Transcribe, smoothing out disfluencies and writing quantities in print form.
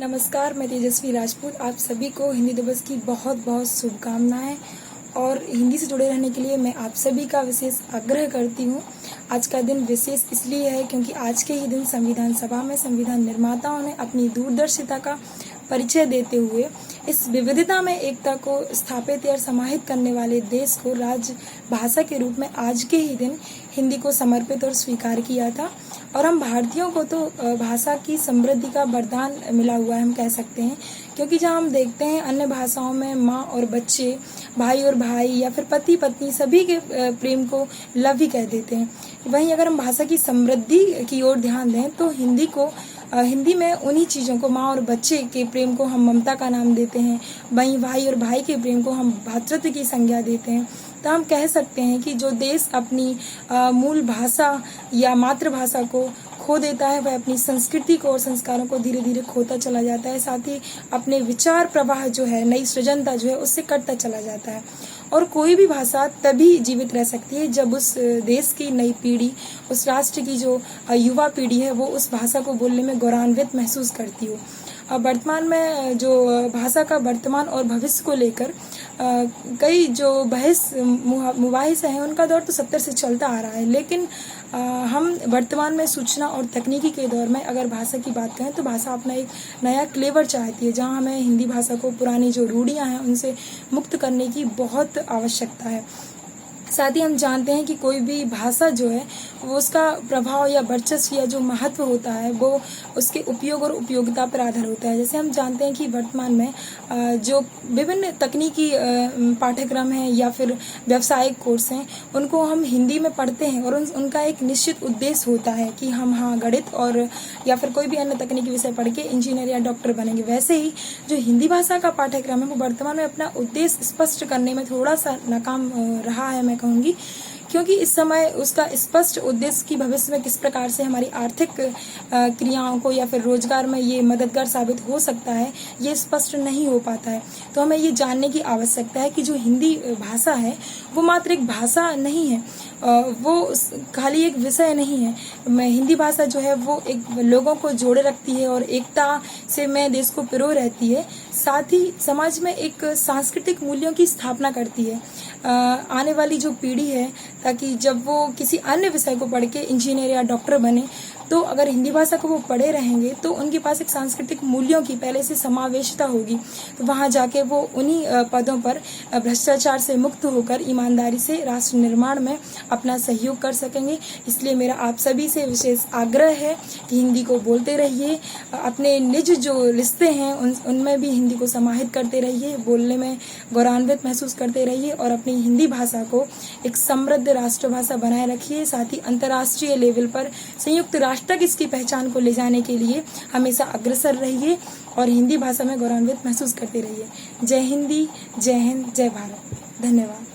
नमस्कार, मैं तेजस्वी राजपूत। आप सभी को हिंदी दिवस की बहुत बहुत शुभकामनाएं। और हिंदी से जुड़े रहने के लिए मैं आप सभी का विशेष आग्रह करती हूँ। आज का दिन विशेष इसलिए है क्योंकि आज के ही दिन संविधान सभा में संविधान निर्माताओं ने अपनी दूरदर्शिता का परिचय देते हुए इस विविधता में एकता को स्थापित या समाहित करने वाले देश को राजभाषा के रूप में आज के ही दिन हिंदी को समर्पित और स्वीकार किया था। और हम भारतीयों को तो भाषा की समृद्धि का वरदान मिला हुआ है, हम कह सकते हैं, क्योंकि जहाँ हम देखते हैं अन्य भाषाओं में माँ और बच्चे, भाई और भाई या फिर पति पत्नी सभी के प्रेम को लव ही कह देते हैं। वहीं अगर हम भाषा की समृद्धि की ओर ध्यान दें तो हिंदी में उन्हीं चीज़ों को, माँ और बच्चे के प्रेम को हम ममता का नाम देते हैं, वहीं भाई और भाई के प्रेम को हम भ्रातृत्व की संज्ञा देते हैं। तो हम कह सकते हैं कि जो देश अपनी मूल भाषा या मातृभाषा को खो देता है वह अपनी संस्कृति को और संस्कारों को धीरे धीरे खोता चला जाता है, साथ ही अपने विचार प्रवाह जो है, नई सृजनता जो है, उससे कटता चला जाता है। और कोई भी भाषा तभी जीवित रह सकती है जब उस देश की नई पीढ़ी, उस राष्ट्र की जो युवा पीढ़ी है, वो उस भाषा को बोलने में गौरवान्वित महसूस करती हो। वर्तमान में जो भाषा का वर्तमान और भविष्य को लेकर कई जो मुबाहिस हैं, उनका दौर तो 70 से चलता आ रहा है, लेकिन हम वर्तमान में सूचना और तकनीकी के दौर में अगर भाषा की बात करें तो भाषा अपना एक नया क्लेवर चाहती है, जहां हमें हिंदी भाषा को पुरानी जो रूढ़ियां हैं उनसे मुक्त करने की बहुत आवश्यकता है। साथ ही हम जानते हैं कि कोई भी भाषा जो है वो उसका प्रभाव या वर्चस्व या जो महत्व होता है वो उसके उपयोग और उपयोगिता पर आधार होता है। जैसे हम जानते हैं कि वर्तमान में जो विभिन्न तकनीकी पाठ्यक्रम हैं या फिर व्यावसायिक कोर्स हैं, उनको हम हिंदी में पढ़ते हैं और उनका एक निश्चित उद्देश्य होता है कि हम गणित और या फिर कोई भी अन्य तकनीकी विषय पढ़ के इंजीनियर या डॉक्टर बनेंगे। वैसे ही जो हिंदी भाषा का पाठ्यक्रम है वो वर्तमान में अपना उद्देश्य स्पष्ट करने में थोड़ा सा नाकाम रहा है, मैं कहूँगी, क्योंकि इस समय उसका स्पष्ट उद्देश्य कि भविष्य में किस प्रकार से हमारी आर्थिक क्रियाओं को या फिर रोजगार में ये मददगार साबित हो सकता है, ये स्पष्ट नहीं हो पाता है। तो हमें ये जानने की आवश्यकता है कि जो हिंदी भाषा है वो मात्र एक भाषा नहीं है, वो खाली एक विषय नहीं है। हिंदी भाषा जो है वो एक लोगों को जोड़े रखती है और एकता से में देश को पिरो रहती है, साथ ही समाज में एक सांस्कृतिक मूल्यों की स्थापना करती है आने वाली जो पीढ़ी है, ताकि जब वो किसी अन्य विषय को पढ़ के इंजीनियर या डॉक्टर बने तो अगर हिंदी भाषा को वो पढ़े रहेंगे तो उनके पास एक सांस्कृतिक मूल्यों की पहले से समावेशिता होगी। तो वहाँ जाके वो उन्हीं पदों पर भ्रष्टाचार से मुक्त होकर ईमानदारी से राष्ट्र निर्माण में अपना सहयोग कर सकेंगे। इसलिए मेरा आप सभी से विशेष आग्रह है कि हिंदी को बोलते रहिए, अपने निज जो रिश्ते हैं उनमें भी हिंदी को समाहित करते रहिए, बोलने में गौरवान्वित महसूस करते रहिए और अपनी हिंदी भाषा को एक समृद्ध राष्ट्रभाषा बनाए रखिए। साथ ही अंतर्राष्ट्रीय लेवल पर संयुक्त राष्ट्र तक इसकी पहचान को ले जाने के लिए हमेशा अग्रसर रहिए और हिंदी भाषा में गौरवान्वित महसूस करते रहिए। जय हिंदी, जय हिंद, जय भारत। धन्यवाद।